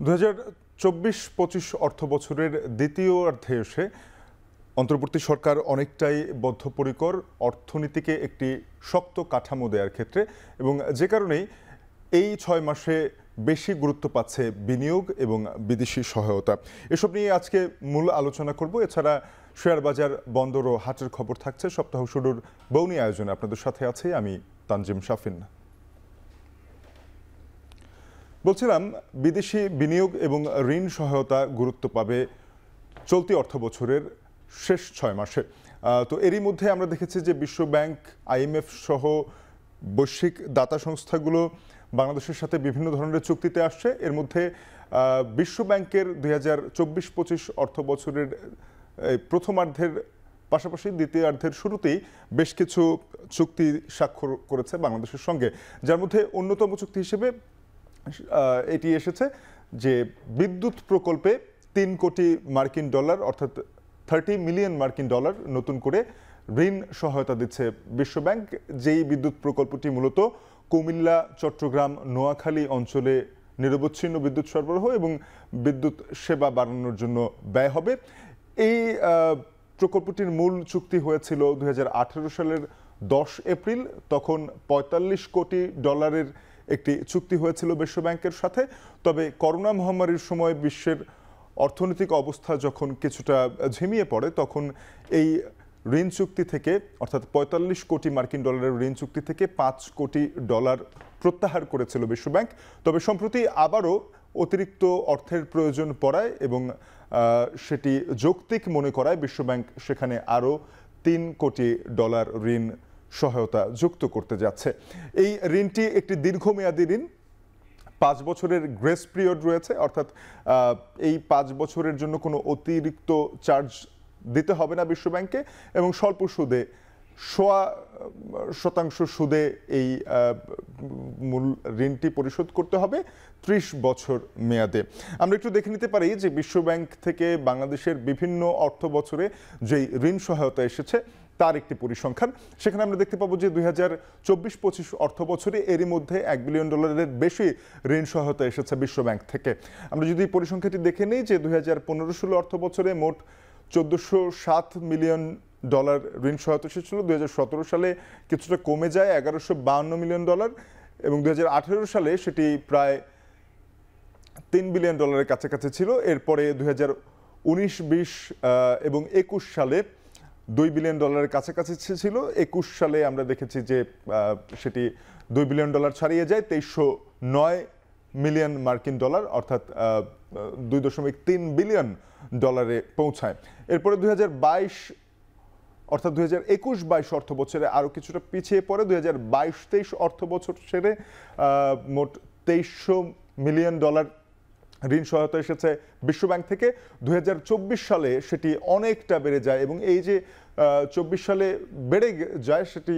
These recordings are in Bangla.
2024-25 অর্থ বছরের দ্বিতীয় অর্ধে এসে অন্তর্বর্তী সরকার অনেকটাই বদ্ধপরিকর অর্থনীতিকে একটি শক্ত কাঠামো দেওয়ার ক্ষেত্রে, এবং যে কারণেই এই 6 মাসে বেশি গুরুত্ব পাচ্ছে বিনিয়োগ এবং বিদেশি সহায়তা। এসব নিয়ে আজকে মূল আলোচনা করব। এছাড়া শেয়ার বাজার, বন্দর ও হাটের খবর থাকছে। সপ্তাহ শুরুর বৌনি আয়োজনে আপনাদের সাথে আছি আমি তানজিম শাফিন। বলছিলাম, বিদেশি বিনিয়োগ এবং ঋণ সহায়তা গুরুত্ব পাবে চলতি অর্থ বছরের শেষ 6 মাসে। তো এরই মধ্যে আমরা দেখেছি যে বিশ্ব ব্যাংক, IMF সহ বৈশ্বিক দাতা সংস্থাগুলো বাংলাদেশের সাথে বিভিন্ন ধরনের চুক্তিতে আসছে। এর মধ্যে বিশ্ব ব্যাংকের 2024-25 অর্থ বছরের প্রথমার্ধের পাশাপাশি দ্বিতীয়ার্ধের শুরুতেই বেশ কিছু চুক্তি স্বাক্ষর করেছে বাংলাদেশের সঙ্গে, যার মধ্যে অন্যতম চুক্তি হিসেবে এটি এসেছে যে বিদ্যুৎ প্রকল্পে 3 কোটি মার্কিন ডলার অর্থাৎ 30 মিলিয়ন মার্কিন ডলার নতুন করে ঋণ সহায়তা দিচ্ছে বিশ্ব ব্যাংক। যেই বিদ্যুৎ প্রকল্পটি মূলত কুমিল্লা, চট্টগ্রাম, নোয়াখালী অঞ্চলে নিরবচ্ছিন্ন বিদ্যুৎ সরবরাহ এবং বিদ্যুৎ সেবা বাড়ানোর জন্য ব্যয় হবে। এই প্রকল্পটির মূল চুক্তি হয়েছিল 2018 সালের 10 এপ্রিল। তখন 45 কোটি ডলারের একটি চুক্তি হয়েছিল বিশ্ব ব্যাংকের সাথে। তবে করোনা মহামারীর সময় বিশ্বের অর্থনৈতিক অবস্থা যখন কিছুটা ঝিমিয়ে পড়ে, তখন এই ঋণ চুক্তি থেকে অর্থাৎ 45 কোটি মার্কিন ডলারের ঋণ চুক্তি থেকে 5 কোটি ডলার প্রত্যাহার করেছিল বিশ্ব ব্যাংক। তবে সম্প্রতি আবারও অতিরিক্ত অর্থের প্রয়োজন পড়ায় এবং সেটি যৌক্তিক মনে করায় বিশ্ব ব্যাংক সেখানে আরও 3 কোটি ডলার ঋণ সহায়তা যুক্ত করতে যাচ্ছে। এই ঋণটি একটি দীর্ঘমেয়াদী ঋণ, 5 বছরের গ্রেস পিরিয়ড রয়েছে, অর্থাৎ এই 5 বছরের জন্য কোনো অতিরিক্ত চার্জ দিতে হবে না বিশ্ব ব্যাংকে, এবং স্বল্প সুদে 0.25% সুদে এই মূল ঋণটি পরিশোধ করতে হবে 30 বছর মেয়াদে। আমরা একটু দেখে নিতে পারি যে বিশ্ব ব্যাংক থেকে বাংলাদেশের বিভিন্ন অর্থ বছরে যেই ঋণ সহায়তা এসেছে তার একটি পরিসংখ্যান। সেখানে আমরা দেখতে পাবো যে 2024-25 অর্থ বছরে এরই মধ্যে $1 বিলিয়ন বেশি ঋণ সহায়তা এসেছে বিশ্ব ব্যাংক থেকে। আমরা যদি পরিসংখ্যাটি দেখে নিই যে 2015-16 অর্থ বছরে মোট $1407 মিলিয়ন ঋণ সহায়তা এসেছিল। 2017 সালে কিছুটা কমে যায় $1152 মিলিয়ন, এবং 2018 সালে সেটি প্রায় $3 বিলিয়ন কাছাকাছি ছিল। এরপরে 2019-20 এবং 21 সালে $2 বিলিয়ন কাছাকাছি ছিল। 21 সালে আমরা দেখেছি যে সেটি $2 বিলিয়ন ছাড়িয়ে যায় 2309 মিলিয়ন মার্কিন ডলার অর্থাৎ $2.3 বিলিয়ন পৌঁছায়। এরপরে 2022 অর্থাৎ 2021-22 অর্থ বছরে আরও কিছুটা পিছিয়ে পড়ে। 2022-23 অর্থ বছর সেরে মোট $2300 মিলিয়ন ঋণ সহায়তা এসেছে বিশ্ব ব্যাংক থেকে। 2024 সালে সেটি অনেকটা বেড়ে যায়, এবং এই যে 24 সালে বেড়ে যায় সেটি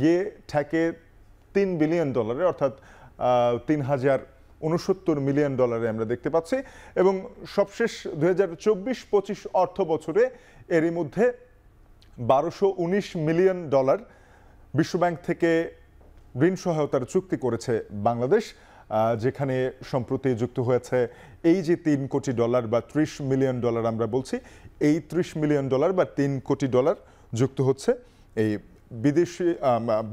গিয়ে ঠেকে $3 বিলিয়ন অর্থাৎ $3069 মিলিয়ন আমরা দেখতে পাচ্ছি। এবং সবশেষ 2024-25 অর্থ বছরে এরই মধ্যে $1219 মিলিয়ন বিশ্ব ব্যাংক থেকে ঋণ সহায়তার চুক্তি করেছে বাংলাদেশ, যেখানে সম্প্রতি যুক্ত হয়েছে এই যে $3 কোটি বা $30 মিলিয়ন আমরা বলছি, এই $30 মিলিয়ন বা $3 কোটি যুক্ত হচ্ছে এই বিদেশি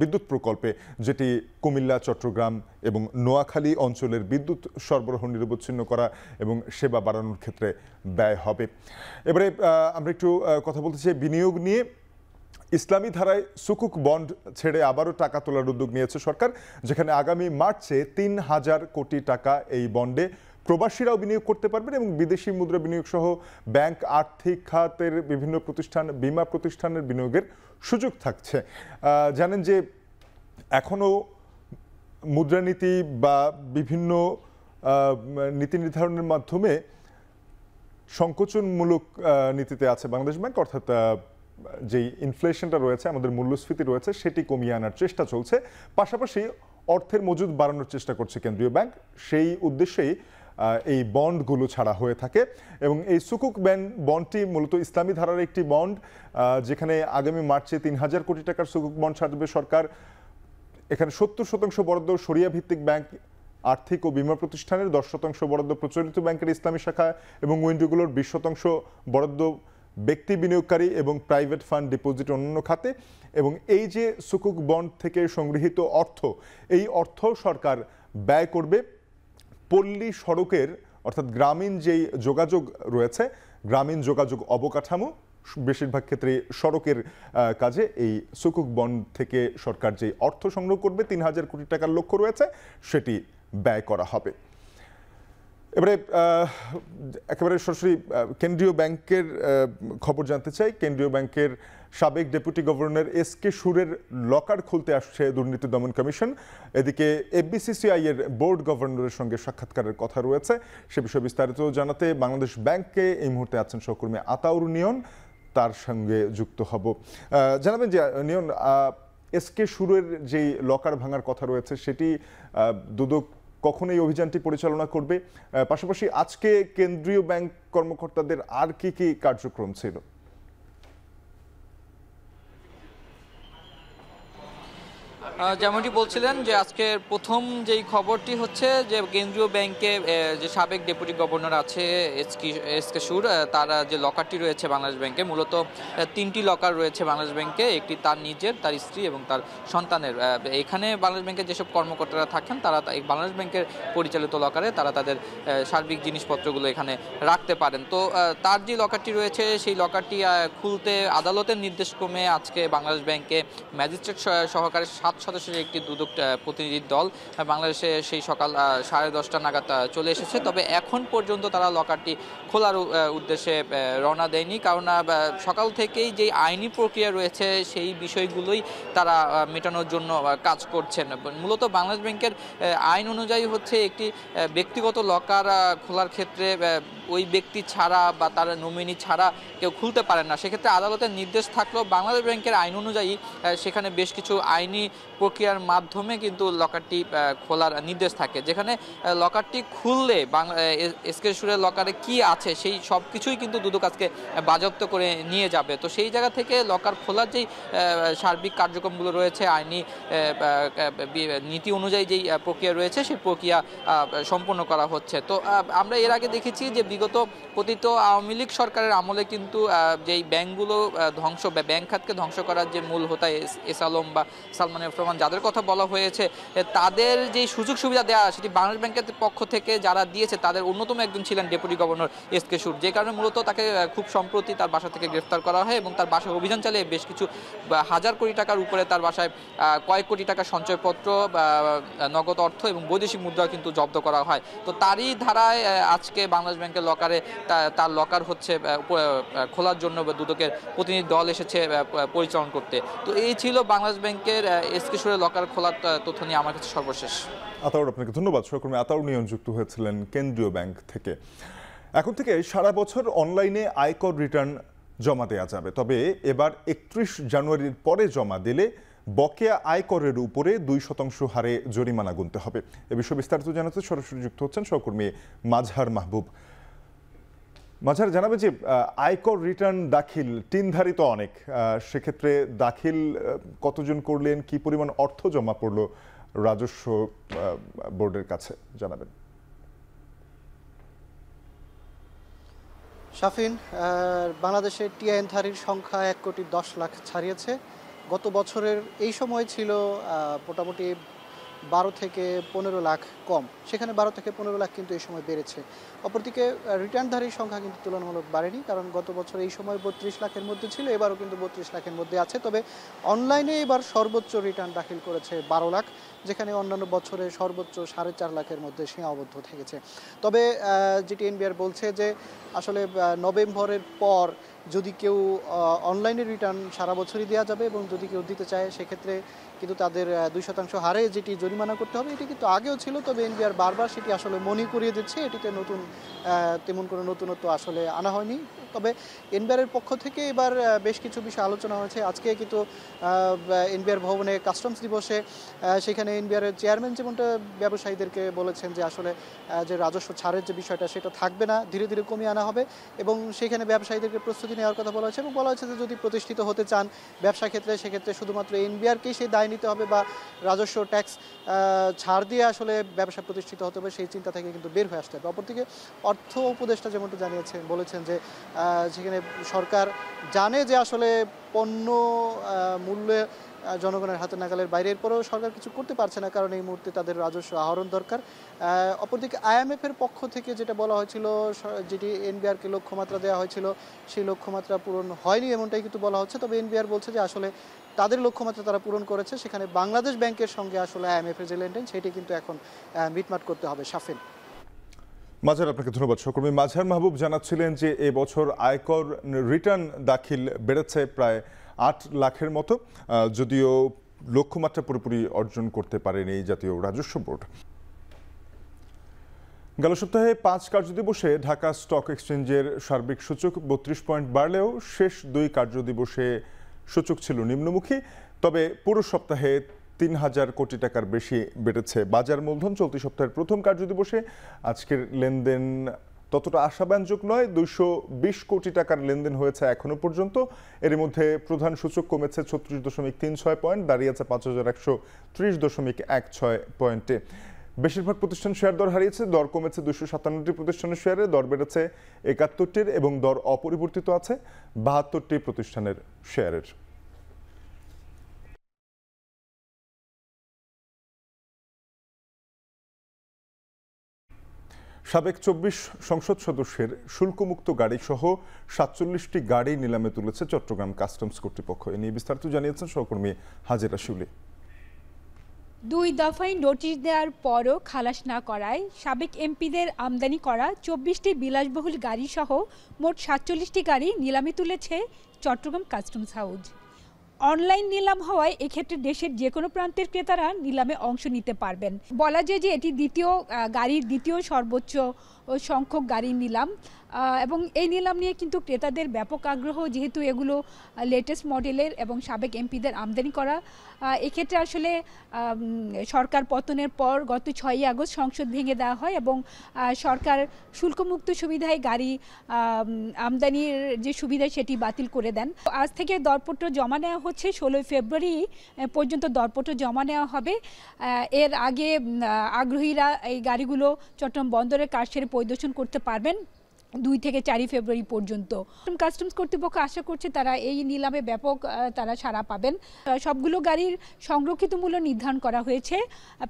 বিদ্যুৎ প্রকল্পে, যেটি কুমিল্লা, চট্টগ্রাম এবং নোয়াখালী অঞ্চলের বিদ্যুৎ সরবরাহ নিরবচ্ছিন্ন করা এবং সেবা বাড়ানোর ক্ষেত্রে ব্যয় হবে। এবারে আমরা একটু কথা বলতে চাই বিনিয়োগ নিয়ে। ইসলামী ধারায় সুকুক বন্ড ছেড়ে আবারও টাকা তোলার উদ্যোগ নিয়েছে সরকার, যেখানে আগামী মার্চে 3000 কোটি টাকা এই বন্ডে প্রবাসীরাও বিনিয়োগ করতে পারবেন এবং বিদেশি মুদ্রা বিনিয়োগ সহ ব্যাংক, আর্থিক খাতের বিভিন্ন প্রতিষ্ঠান, বীমা প্রতিষ্ঠানের বিনিয়োগের সুযোগ থাকছে। জানেন যে এখনও মুদ্রানীতি বা বিভিন্ন নীতি নির্ধারণের মাধ্যমে সংকোচনমূলক নীতিতে আছে বাংলাদেশ ব্যাংক, অর্থাৎ যেই ইনফ্লেশনটা রয়েছে, আমাদের মূল্যস্ফীতি রয়েছে, সেটি কমিয়ে আনার চেষ্টা চলছে। পাশাপাশি অর্থের মজুদ বাড়ানোর চেষ্টা করছে কেন্দ্রীয় ব্যাংক। সেই উদ্দেশ্যেই এই বন্ডগুলো ছাড়া হয়ে থাকে। এবং এই সুকুক বন্ডটি মূলত ইসলামী ধারার একটি বন্ড, যেখানে আগামী মার্চে ৩,০০০ কোটি টাকার সুকুক বন্ড ছাড়বে সরকার। এখানে ৭০% বরাদ্দ শরিয়া ভিত্তিক ব্যাংক, আর্থিক ও বীমা প্রতিষ্ঠানের, 10% বরাদ্দ প্রচলিত ব্যাংকের ইসলামী শাখা এবং উইন্ডোগুলোর, 20% বরাদ্দ ব্যক্তি বিনিয়োগকারী এবং প্রাইভেট ফান্ড, ডিপোজিট, অন্যান্য খাতে। এবং এই যে সুকুক বন্ড থেকে সংগৃহীত অর্থ, এই অর্থ সরকার ব্যয় করবে পল্লী সড়কের, অর্থাৎ গ্রামীণ যেই যোগাযোগ রয়েছে, গ্রামীণ যোগাযোগ অবকাঠামো, বেশিরভাগ ক্ষেত্রে সড়কের কাজে এই সুকুক বন্ড থেকে সরকার যে অর্থ সংগ্রহ করবে ৩,০০০ কোটি টাকার লক্ষ্য রয়েছে, সেটি ব্যয় করা হবে। এবারে একেবারে সরাসরি কেন্দ্রীয় ব্যাংকের খবর জানতে চাই। কেন্দ্রীয় ব্যাংকের সাবেক ডেপুটি গভর্নর এস.কে. সুরের লকার খুলতে আসছে দুর্নীতি দমন কমিশন। এদিকে এফবিসিসিআই এর বোর্ড গভর্নরের সঙ্গে সাক্ষাৎকারের কথা রয়েছে। সে বিষয়ে বিস্তারিত জানাতে বাংলাদেশ ব্যাংকে এই মুহূর্তে আছেন সহকর্মী আতাউর নিয়ন, তার সঙ্গে যুক্ত হব। জানাবেন যে নিয়ন, এস.কে. সুরের যেই লকার ভাঙার কথা রয়েছে, সেটি দুদক কখন এই অভিযানটি পরিচালনা করবে, পাশাপাশি আজকে কেন্দ্রীয় ব্যাংক কর্মকর্তাদের আর কি কি কার্যক্রম ছিল? যেমনটি বলছিলেন যে আজকের প্রথম যেই খবরটি হচ্ছে যে কেন্দ্রীয় ব্যাংকে যে সাবেক ডেপুটি গভর্নর আছে এস.কে. সুর, তার যে লকারটি রয়েছে বাংলাদেশ ব্যাংকে, মূলত 3টি লকার রয়েছে বাংলাদেশ ব্যাংকে, একটি তার নিজের, তার স্ত্রী এবং তার সন্তানের। এখানে বাংলাদেশ ব্যাংকের যেসব কর্মকর্তারা থাকেন তারা এই বাংলাদেশ ব্যাংকের পরিচালিত লকারে তারা তাদের সার্বিক জিনিসপত্রগুলো এখানে রাখতে পারেন। তো তার যে লকারটি রয়েছে সেই লকারটি খুলতে আদালতের নির্দেশক্রমে আজকে বাংলাদেশ ব্যাংকে ম্যাজিস্ট্রেট সহকারে 7 সদস্যের একটি দুদক প্রতিনিধির দল বাংলাদেশে সেই সকাল 10:30 নাগাদ চলে এসেছে। তবে এখন পর্যন্ত তারা লকারটি খোলার উদ্দেশ্যে রওনা দেয়নি, কারণ সকাল থেকেই যে আইনি প্রক্রিয়া রয়েছে সেই বিষয়গুলোই তারা মেটানোর জন্য কাজ করছেন। মূলত বাংলাদেশ ব্যাংকের আইন অনুযায়ী হচ্ছে একটি ব্যক্তিগত লকার খোলার ক্ষেত্রে ওই ব্যক্তি ছাড়া বা তার নমিনি ছাড়া কেউ খুলতে পারেন না। সেক্ষেত্রে আদালতের নির্দেশ থাকলেও বাংলাদেশ ব্যাংকের আইন অনুযায়ী সেখানে বেশ কিছু আইনি প্রক্রিয়ার মাধ্যমে কিন্তু লকারটি খোলার নির্দেশ থাকে, যেখানে লকারটি খুললে এস.কে. সুরের লকারে কি আছে সেই সব কিছুই কিন্তু দুদক আজকে বাজেয়াপ্ত করে নিয়ে যাবে। তো সেই জায়গা থেকে লকার খোলার যেই সার্বিক কার্যক্রমগুলো রয়েছে, আইনি নীতি অনুযায়ী যেই প্রক্রিয়া রয়েছে সেই প্রক্রিয়া সম্পন্ন করা হচ্ছে। তো আমরা এর আগে দেখেছি যে বিগত পতিত আওয়ামী লীগ সরকারের আমলে কিন্তু যেই ব্যাংকগুলো ধ্বংস বা ব্যাংক খাতকে ধ্বংস করার যে মূল হোতা এস আলম বা সালমান এফ রহমান যাদের কথা বলা হয়েছে, তাদের যেই সুযোগ সুবিধা দেওয়া সেটি বাংলাদেশ ব্যাংকের পক্ষ থেকে যারা দিয়েছে তাদের অন্যতম একজন ছিলেন ডেপুটি গভর্নর এস.কে. সুর, যে কারণে মূলত তাকে খুব সম্প্রতি তার বাসা থেকে গ্রেফতার করা হয় এবং তার বাসায় অভিযান চালিয়ে বেশ কিছু হাজার কোটি টাকার উপরে তার বাসায় কয়েক কোটি টাকার সঞ্চয়পত্র, নগদ অর্থ এবং বৈদেশিক মুদ্রা কিন্তু জব্দ করা হয়। তো তারই ধারায় আজকে বাংলাদেশ ব্যাংকের লকারে তার লকার হচ্ছে খোলার জন্য দুদকের প্রতিনিধি দল এসেছে পরিচালনা করতে। তো এই ছিল বাংলাদেশ ব্যাংকের এস.কে. সুরের লকার খোলার তথ্য নিয়ে আমার কাছে সর্বশেষ। আতাউর, আপনাকে ধন্যবাদ। সহকর্মী আতাউর নিয়ন যুক্ত হয়েছিলেন কেন্দ্রীয় ব্যাংক থেকে। এখন থেকে সারা বছর অনলাইনে আয়কর রিটার্ন জমা দেওয়া যাবে, তবে এবার 31 জানুয়ারির পরে জমা দিলে বকেয়া আয়করের উপরে 2% হারে জরিমানা গুনতে হবে। এ বিষয়ে বিস্তারিত জানাতে সরাসরি যুক্ত হচ্ছেন সহকর্মী মাজহার মাহবুব। মাজহার, জানাবে যে আয়কর রিটার্ন দাখিল 3 ধারই তো অনেক, সেক্ষেত্রে দাখিল কতজন করলেন, কি পরিমাণ অর্থ জমা পড়লো রাজস্ব বোর্ডের কাছে, জানাবেন। শাফিন, বাংলাদেশের টিআইএনধারীর সংখ্যা 1,10,00,000 ছাড়িয়েছে। গত বছরের এই সময় ছিল মোটামুটি 12 থেকে 15 লাখ কম, সেখানে 12 থেকে 15 লাখ কিন্তু এই সময় বেড়েছে। অপরদিকে রিটার্নধারীর সংখ্যা কিন্তু তুলনামূলক বাড়েনি, কারণ গত বছর এই সময় 32 লাখের মধ্যে ছিল, এবারও কিন্তু 32 লাখের মধ্যে আছে। তবে অনলাইনে এবার সর্বোচ্চ রিটার্ন দাখিল করেছে 12 লাখ, যেখানে অন্যান্য বছরে সর্বোচ্চ 4.5 লাখের মধ্যে সীমাবদ্ধ থেকেছে। তবে যেটি এনবিআর বলছে যে আসলে নভেম্বরের পর যদি কেউ অনলাইনে রিটার্ন সারা বছরই দেওয়া যাবে এবং যদি কেউ দিতে চায় সেক্ষেত্রে কিন্তু তাদের 2% হারে যেটি জরিমানা করতে হবে, এটি কিন্তু আগেও ছিল। তবে এনবিআর বারবার সেটি আসলে মনে করিয়ে দিচ্ছে, এটিতে তেমন কোনো নতুনত্ব আসলে আনা হয়নি। তবে এনবিআরের পক্ষ থেকে এবার বেশ কিছু বিষয় আলোচনা হয়েছে। আজকে কিন্তু এনবিআর ভবনে কাস্টমস দিবসে সেখানে এনবিআরের চেয়ারম্যান যেমনটা ব্যবসায়ীদেরকে বলেছেন যে আসলে যে রাজস্ব ছাড়ের যে বিষয়টা সেটা থাকবে না, ধীরে ধীরে কমিয়ে আনা হবে এবং সেখানে ব্যবসায়ীদেরকে প্রস্তুতি নেওয়ার কথা বলা হয়েছে এবং বলা হয়েছে যে যদি প্রতিষ্ঠিত হতে চান ব্যবসা ক্ষেত্রে সেক্ষেত্রে শুধুমাত্র এনবিআরকেই সেই দায় নিতে হবে বা রাজস্ব ট্যাক্স ছাড় দিয়ে আসলে ব্যবসা প্রতিষ্ঠিত হতে হবে, সেই চিন্তা থেকে কিন্তু বের হয়ে আসতে হবে। অপরদিকে অর্থ উপদেষ্টা যেমনটা জানিয়েছেন বলেছেন যে সেখানে সরকার জানে যে আসলে পণ্য মূল্যে জনগণের হাতে নাগালের বাইরে, এরপরেও সরকার কিছু করতে পারছে না কারণ এই মুহূর্তে তাদের রাজস্ব আহরণ দরকার। অপরদিকে আইএমএফ এর পক্ষ থেকে যেটা বলা হয়েছিল, যেটি এনবিআরকে লক্ষ্যমাত্রা দেওয়া হয়েছিল সেই লক্ষ্যমাত্রা পূরণ হয়নি এমনটাই কিন্তু বলা হচ্ছে। তবে এনবিআর বলছে যে আসলে তাদের লক্ষ্যমাত্রা তারা পূরণ করেছে, সেখানে বাংলাদেশ ব্যাংকের সঙ্গে আসলে আইএমএফ এর যে লেনদেন সেটি কিন্তু এখন মিটমাট করতে হবে। শাফিন। মাঝার, আপনাকে ধন্যবাদ। সহকর্মী মাঝার মাহবুব জানাচ্ছিলেন যে এবছর আয়কর রিটার্ন দাখিল বেড়েছে প্রায় ৮ লাখের মতো, যদিও লক্ষ্যমাত্রা পুরোপুরি অর্জন করতে পারেনি এই জাতীয় রাজস্ব বোর্ড। গেল সপ্তাহে ৫ কার্যদিবসে ঢাকা স্টক এক্সচেঞ্জের সার্বিক সূচক ৩২ পয়েন্ট বাড়লেও শেষ ২ কার্যদিবসে সূচক ছিল নিম্নমুখী। তবে পুরো সপ্তাহে ৩,০০০ কোটি টাকার বেশি বেড়েছে বাজার মূলধন। চলতি সপ্তাহের প্রথম কার্যদিবসে আজকের লেনদেন ততটা আশাব্যঞ্জক নয়। ২২০ কোটি টাকার লেনদেন হয়েছে এখনো পর্যন্ত। এর মধ্যে প্রধান সূচক কমেছে ৩৬.৩৬ পয়েন্ট, দাঁড়িয়েছে ৫,১৩০.১৬ পয়েন্টে। বেশিরভাগ প্রতিষ্ঠান শেয়ার দর হারিয়েছে। দর কমেছে ২৫৭টি প্রতিষ্ঠানের শেয়ারে, দর বেড়েছে ৭১টির এবং দর অপরিবর্তিত আছে ৭২টি প্রতিষ্ঠানের শেয়ারের। সাবেক ২৪ সংসদ সদস্যের শুল্কমুক্ত গাড়ি সহ ৪৭টি গাড়ি নিলামে তুলেছে চট্টগ্রাম কাস্টমস কর্তৃপক্ষ। এ নিয়ে বিস্তারিত জানিয়েছেন সহকর্মী হাজেরা শিউলি। ২ দফায় নোটিশ দেওয়ার পরও খালাস না করায় সাবেক এমপিদের আমদানি করা ২৪টি বিলাসবহুল গাড়ি সহ মোট ৪৭টি গাড়ি নিলামে তুলেছে চট্টগ্রাম কাস্টমস হাউজ। অনলাইন নিলাম হওয়ায় এক্ষেত্রে দেশের যে কোনো প্রান্তের ক্রেতারা নিলামে অংশ নিতে পারবেন। বলা যায় যে এটি গাড়ির দ্বিতীয় সর্বোচ্চ সংখ্যক গাড়ির নিলাম এবং এই নিলাম নিয়ে কিন্তু ক্রেতাদের ব্যাপক আগ্রহ, যেহেতু এগুলো লেটেস্ট মডেলের এবং সাবেক এমপিদের আমদানি করা। এক্ষেত্রে আসলে সরকার পতনের পর গত ৬ই আগস্ট সংসদ ভেঙে দেওয়া হয় এবং সরকার শুল্কমুক্ত সুবিধায় গাড়ি আমদানির যে সুবিধা সেটি বাতিল করে দেন। আজ থেকে দরপত্র জমা নেওয়া হচ্ছে, ১৬ই ফেব্রুয়ারি পর্যন্ত দরপত্র জমা নেওয়া হবে। এর আগে আগ্রহীরা এই গাড়িগুলো চট্টগ্রাম বন্দরের কারশেডে পরিদর্শন করতে পারবেন ২ থেকে ৪ ফেব্রুয়ারি পর্যন্ত। কাস্টমস কর্তৃপক্ষ আশা করছে তারা এই নিলামে ব্যাপক তারা সাড়া পাবেন। সবগুলো গাড়ির সংরক্ষিত মূল্য নির্ধারণ করা হয়েছে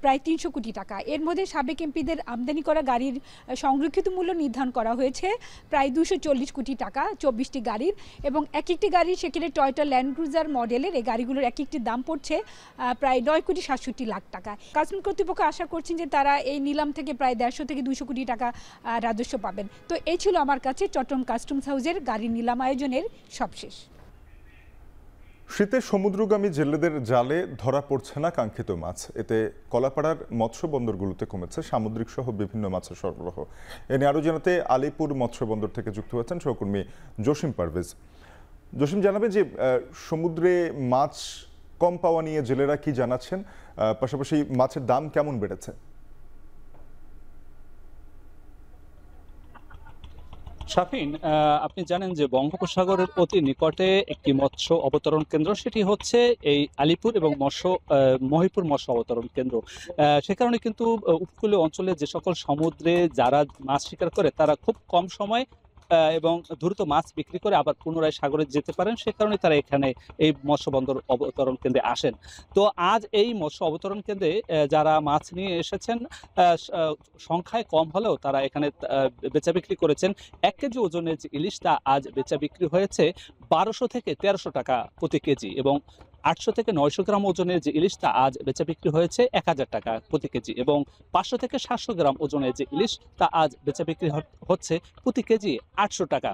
প্রায় ৩০০ কোটি টাকা। এর মধ্যে সাবেক এমপিদের আমদানি করা গাড়ির সংরক্ষিত মূল্য নির্ধারণ করা হয়েছে প্রায় ২৪০ কোটি টাকা ২৪টি গাড়ির, এবং এক একটি গাড়ি সেখানে টয়োটা ল্যান্ড ক্রুজার মডেলের এই গাড়িগুলোর এক একটি দাম পড়ছে প্রায় ৯,৬৭,০০,০০০ টাকা। কাস্টমস কর্তৃপক্ষ আশা করছেন যে তারা এই নিলাম থেকে প্রায় ১৫০ থেকে ২০০ কোটি টাকা রাজস্ব পাবেন। তো এই ছিল আমার কাছে চট্টগ্রাম কাস্টমস হাউসের গাড়ির নিলাম আয়োজনের সবশেষ। শীতে সমুদ্রগামী জেলেদের জালে ধরা পড়ছে না কাঙ্ক্ষিত মাছ। এতে কলাপাড়ার মৎস্য বন্দরগুলোতে কমেছে সামুদ্রিক সহ বিভিন্ন মাছের সরবরাহ। এ নিয়ে আরও জানাতে আলিপুর মৎস্য বন্দর থেকে যুক্ত হয়েছেন সহকর্মী জসিম পারভেজ। জসিম, জানাবে যে সমুদ্রে মাছ কম পাওয়া নিয়ে জেলেরা কি জানাচ্ছেন, পাশাপাশি মাছের দাম কেমন বেড়েছে? শাফিন, আপনি জানেন যে বঙ্গোপসাগরের অতি নিকটে একটি মৎস্য অবতরণ কেন্দ্র, সেটি হচ্ছে এই আলিপুর এবং মহিপুর মৎস্য অবতরণ কেন্দ্র। সে কারণে কিন্তু উপকূলীয় অঞ্চলে যে সকল সমুদ্রে যারা মাছ শিকার করে তারা খুব কম সময় এবং দ্রুত মাছ বিক্রি করে আবার পুনরায় সাগরে যেতে পারেন, সে কারণে তারা এখানে এই মৎস্য বন্দর অবতরণ কেন্দ্রে আসেন। তো আজ এই মৎস্য অবতরণ কেন্দ্রে যারা মাছ নিয়ে এসেছেন সংখ্যায় কম হলেও তারা এখানে বেচা বিক্রি করেছেন। ১ কেজি ওজনের যে ইলিশ তা আজ বেচা বিক্রি হয়েছে ১২০০ থেকে ১৩০০ টাকা প্রতি কেজি, এবং ৮০০ থেকে ৯০০ গ্রাম ওজনের যে ইলিশ তা আজ বেচা বিক্রি হয়েছে ১,০০০ টাকা প্রতি কেজি, এবং ৫০০ থেকে ৭০০ গ্রাম ওজনের যে ইলিশ তা আজ বেচা বিক্রি হচ্ছে প্রতি কেজি ৮০০ টাকা।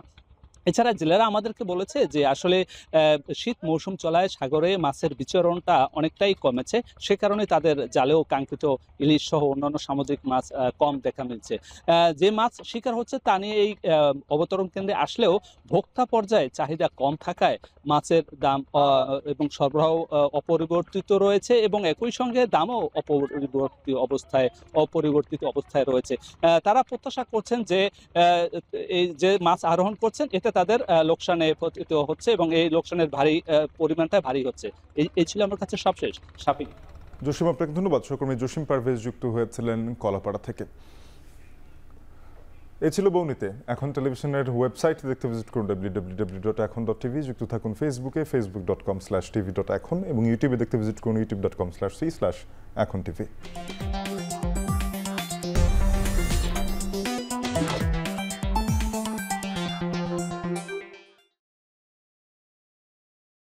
এছাড়া জেলেরা আমাদেরকে বলেছে যে আসলে শীত মৌসুম চলায় সাগরে মাছের বিচরণটা অনেকটাই কমেছে, সে কারণে তাদের জালেও কাঙ্ক্ষিত ইলিশ সহ অন্যান্য সামুদ্রিক মাছ কম দেখা মিলছে। যে মাছ শিকার হচ্ছে তা নিয়ে এই অবতরণ কেন্দ্রে আসলেও ভোক্তা পর্যায়ে চাহিদা কম থাকায় মাছের দাম এবং সরবরাহ অপরিবর্তিত রয়েছে এবং একই সঙ্গে দামও অপরিবর্তিত অবস্থায় রয়েছে। তারা প্রত্যাশা করছেন যে এই যে মাছ আরোহণ করছেন এতে তাদের লোকসানে পতিত হচ্ছে এবং এই লোকসানের পরিমাণটা ভারী হচ্ছে। এই ছিল আমার কাছে সবশেষ। শাফিক। জসিম, আপনাকে ধন্যবাদ। সহকর্মী জসিম পারভেজ যুক্ত হয়েছিলেন কলাপাড়া থেকে। এ ছিল বৌনিতে। এখন টেলিভিশনের ওয়েবসাইট দেখতে ভিজিট করুন www.ekhon.tv। যুক্ত থাকুন ফেসবুকে facebook.com/tv.ekhon এবং ইউটিউবে দেখতে ভিজিট করুন youtube.com/c/ekhon tv।